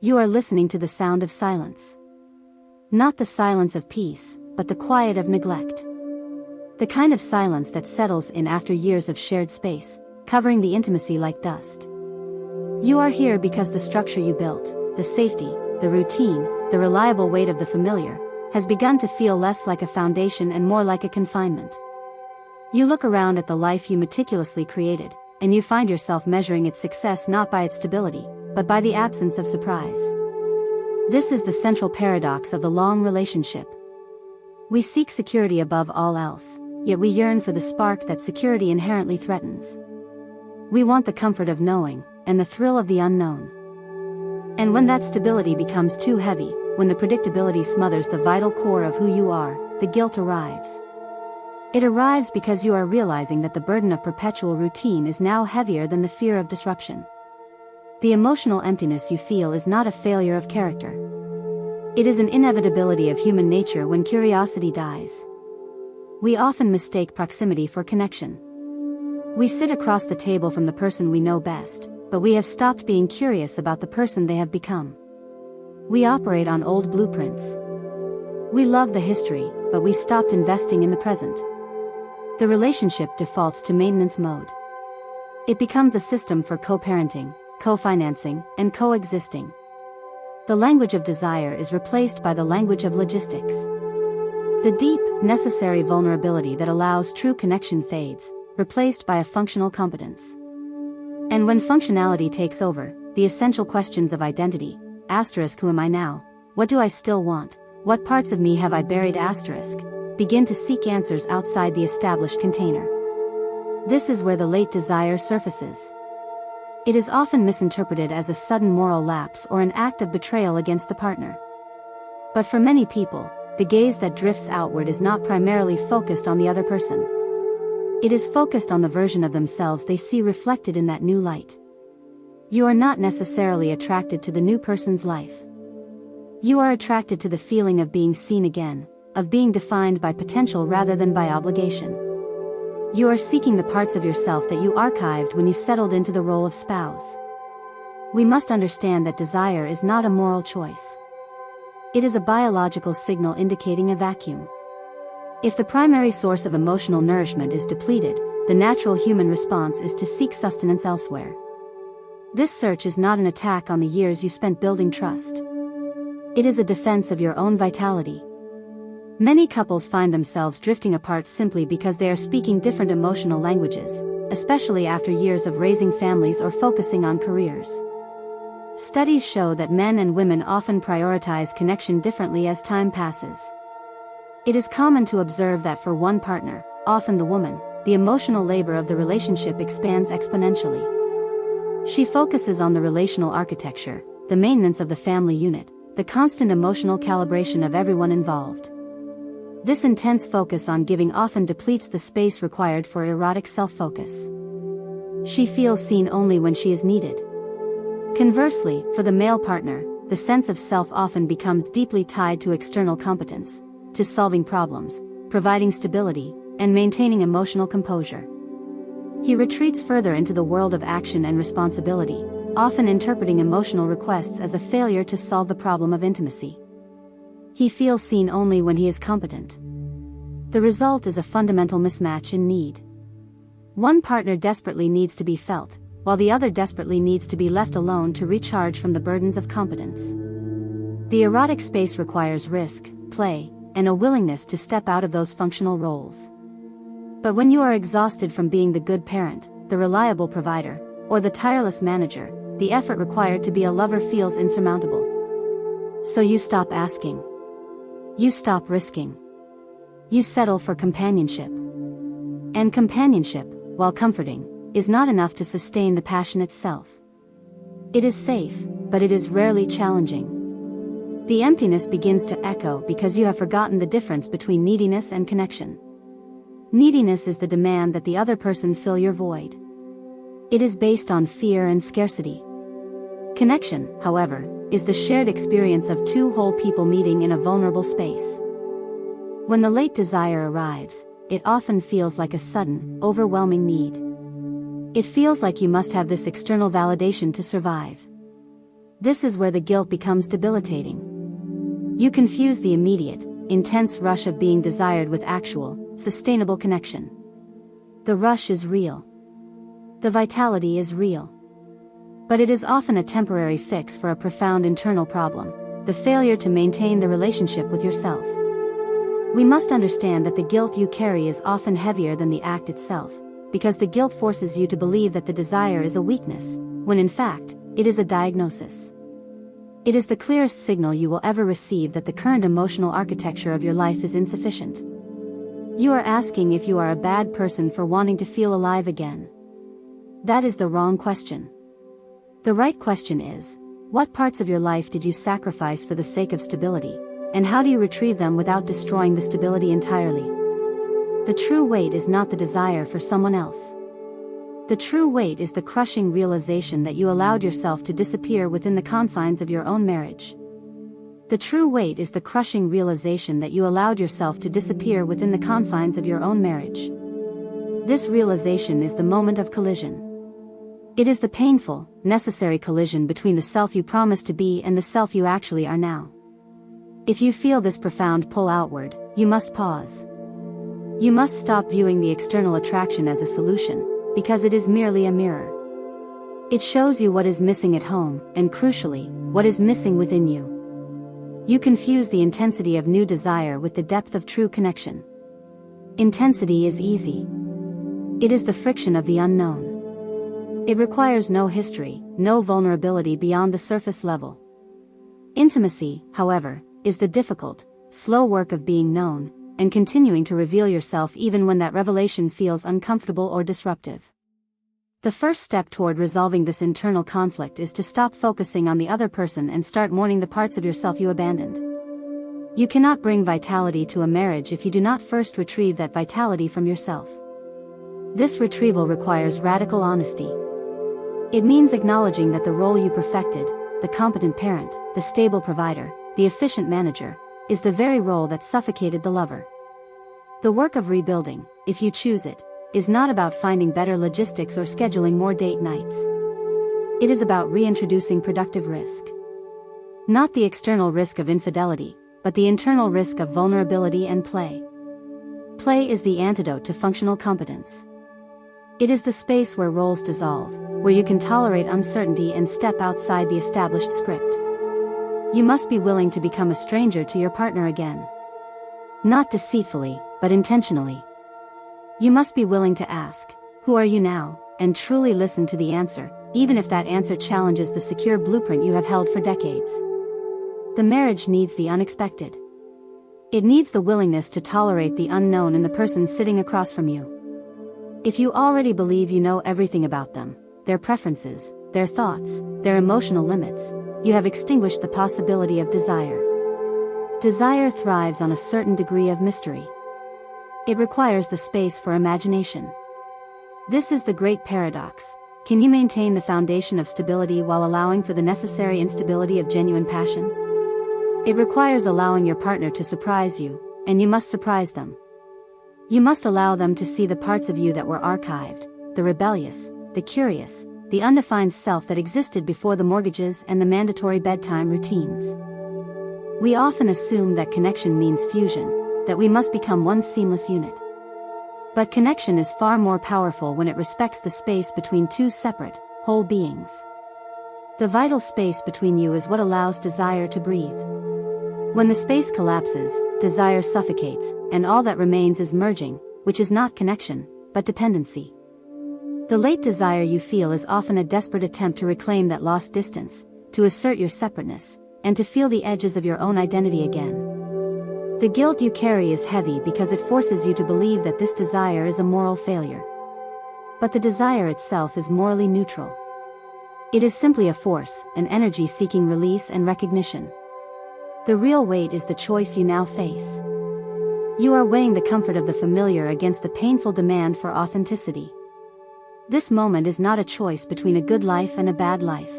You are listening to the sound of silence. Not the silence of peace, but the quiet of neglect. The kind of silence that settles in after years of shared space, covering the intimacy like dust. You are here because the structure you built, the safety, the routine, the reliable weight of the familiar, has begun to feel less like a foundation and more like a confinement. You look around at the life you meticulously created, and you find yourself measuring its success not by its stability, but by the absence of surprise. This is the central paradox of the long relationship. We seek security above all else, yet we yearn for the spark that security inherently threatens. We want the comfort of knowing, and the thrill of the unknown. And when that stability becomes too heavy, when the predictability smothers the vital core of who you are, the guilt arrives. It arrives because you are realizing that the burden of perpetual routine is now heavier than the fear of disruption. The emotional emptiness you feel is not a failure of character. It is an inevitability of human nature when curiosity dies. We often mistake proximity for connection. We sit across the table from the person we know best, but we have stopped being curious about the person they have become. We operate on old blueprints. We love the history, but we stopped investing in the present. The relationship defaults to maintenance mode. It becomes a system for co-parenting, co-financing, and coexisting. The language of desire is replaced by the language of logistics. The deep, necessary vulnerability that allows true connection fades, replaced by a functional competence. And when functionality takes over, the essential questions of identity, *, who am I now? What do I still want? What parts of me have I buried *, begin to seek answers outside the established container. This is where the late desire surfaces. It is often misinterpreted as a sudden moral lapse or an act of betrayal against the partner. But for many people, the gaze that drifts outward is not primarily focused on the other person. It is focused on the version of themselves they see reflected in that new light. You are not necessarily attracted to the new person's life. You are attracted to the feeling of being seen again, of being defined by potential rather than by obligation. You are seeking the parts of yourself that you archived when you settled into the role of spouse. We must understand that desire is not a moral choice. It is a biological signal indicating a vacuum. If the primary source of emotional nourishment is depleted, the natural human response is to seek sustenance elsewhere. This search is not an attack on the years you spent building trust. It is a defense of your own vitality. Many couples find themselves drifting apart simply because they are speaking different emotional languages, especially after years of raising families or focusing on careers. Studies show that men and women often prioritize connection differently as time passes. It is common to observe that for one partner, often the woman, the emotional labor of the relationship expands exponentially. She focuses on the relational architecture, the maintenance of the family unit, the constant emotional calibration of everyone involved. This intense focus on giving often depletes the space required for erotic self-focus. She feels seen only when she is needed. Conversely, for the male partner, the sense of self often becomes deeply tied to external competence, to solving problems, providing stability, and maintaining emotional composure. He retreats further into the world of action and responsibility, often interpreting emotional requests as a failure to solve the problem of intimacy. He feels seen only when he is competent. The result is a fundamental mismatch in need. One partner desperately needs to be felt, while the other desperately needs to be left alone to recharge from the burdens of competence. The erotic space requires risk, play, and a willingness to step out of those functional roles. But when you are exhausted from being the good parent, the reliable provider, or the tireless manager, the effort required to be a lover feels insurmountable. So you stop asking. You stop risking. You settle for companionship. And companionship, while comforting, is not enough to sustain the passion itself. It is safe, but it is rarely challenging. The emptiness begins to echo because you have forgotten the difference between neediness and connection. Neediness is the demand that the other person fill your void. It is based on fear and scarcity. Connection, however, is the shared experience of two whole people meeting in a vulnerable space. When the late desire arrives, it often feels like a sudden, overwhelming need. It feels like you must have this external validation to survive. This is where the guilt becomes debilitating. You confuse the immediate, intense rush of being desired with actual, sustainable connection. The rush is real. The vitality is real. But it is often a temporary fix for a profound internal problem, the failure to maintain the relationship with yourself. We must understand that the guilt you carry is often heavier than the act itself, because the guilt forces you to believe that the desire is a weakness, when in fact, it is a diagnosis. It is the clearest signal you will ever receive that the current emotional architecture of your life is insufficient. You are asking if you are a bad person for wanting to feel alive again. That is the wrong question. The right question is, what parts of your life did you sacrifice for the sake of stability, and how do you retrieve them without destroying the stability entirely? The true weight is not the desire for someone else. The true weight is the crushing realization that you allowed yourself to disappear within the confines of your own marriage. The true weight is the crushing realization that you allowed yourself to disappear within the confines of your own marriage. This realization is the moment of collision. It is the painful, necessary collision between the self you promised to be and the self you actually are now. If you feel this profound pull outward, you must pause. You must stop viewing the external attraction as a solution, because it is merely a mirror. It shows you what is missing at home, and crucially, what is missing within you. You confuse the intensity of new desire with the depth of true connection. Intensity is easy. It is the friction of the unknown. It requires no history, no vulnerability beyond the surface level. Intimacy, however, is the difficult, slow work of being known, and continuing to reveal yourself even when that revelation feels uncomfortable or disruptive. The first step toward resolving this internal conflict is to stop focusing on the other person and start mourning the parts of yourself you abandoned. You cannot bring vitality to a marriage if you do not first retrieve that vitality from yourself. This retrieval requires radical honesty. It means acknowledging that the role you perfected, the competent parent, the stable provider, the efficient manager, is the very role that suffocated the lover. The work of rebuilding, if you choose it, is not about finding better logistics or scheduling more date nights. It is about reintroducing productive risk. Not the external risk of infidelity, but the internal risk of vulnerability and play. Play is the antidote to functional competence. It is the space where roles dissolve, where you can tolerate uncertainty and step outside the established script. You must be willing to become a stranger to your partner again. Not deceitfully, but intentionally. You must be willing to ask, "Who are you now?" and truly listen to the answer, even if that answer challenges the secure blueprint you have held for decades. The marriage needs the unexpected. It needs the willingness to tolerate the unknown in the person sitting across from you. If you already believe you know everything about them, their preferences, their thoughts, their emotional limits, you have extinguished the possibility of desire. Desire thrives on a certain degree of mystery. It requires the space for imagination. This is the great paradox. Can you maintain the foundation of stability while allowing for the necessary instability of genuine passion? It requires allowing your partner to surprise you, and you must surprise them. You must allow them to see the parts of you that were archived, the rebellious, the curious, the undefined self that existed before the mortgages and the mandatory bedtime routines. We often assume that connection means fusion, that we must become one seamless unit. But connection is far more powerful when it respects the space between two separate, whole beings. The vital space between you is what allows desire to breathe. When the space collapses, desire suffocates, and all that remains is merging, which is not connection, but dependency. The late desire you feel is often a desperate attempt to reclaim that lost distance, to assert your separateness, and to feel the edges of your own identity again. The guilt you carry is heavy because it forces you to believe that this desire is a moral failure. But the desire itself is morally neutral. It is simply a force, an energy seeking release and recognition. The real weight is the choice you now face. You are weighing the comfort of the familiar against the painful demand for authenticity. This moment is not a choice between a good life and a bad life.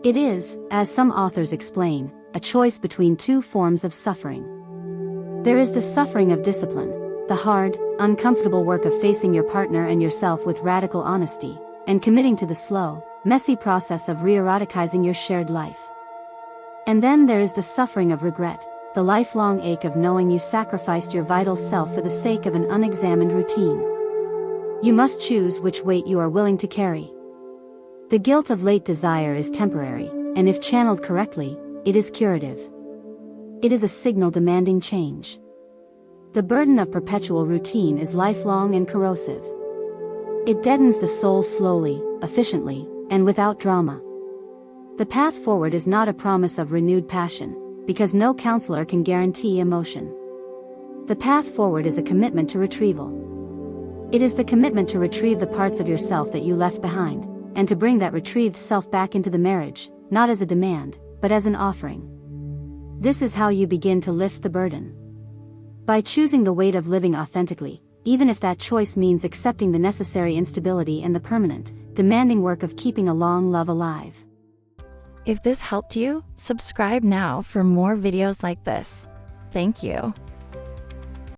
It is, as some authors explain, a choice between two forms of suffering. There is the suffering of discipline, the hard, uncomfortable work of facing your partner and yourself with radical honesty, and committing to the slow, messy process of re-eroticizing your shared life. And then there is the suffering of regret, the lifelong ache of knowing you sacrificed your vital self for the sake of an unexamined routine. You must choose which weight you are willing to carry. The guilt of late desire is temporary, and if channeled correctly, it is curative. It is a signal demanding change. The burden of perpetual routine is lifelong and corrosive. It deadens the soul slowly, efficiently, and without drama. The path forward is not a promise of renewed passion, because no counselor can guarantee emotion. The path forward is a commitment to retrieval. It is the commitment to retrieve the parts of yourself that you left behind, and to bring that retrieved self back into the marriage, not as a demand, but as an offering. This is how you begin to lift the burden. By choosing the weight of living authentically, even if that choice means accepting the necessary instability and the permanent, demanding work of keeping a long love alive. If this helped you, subscribe now for more videos like this. Thank you.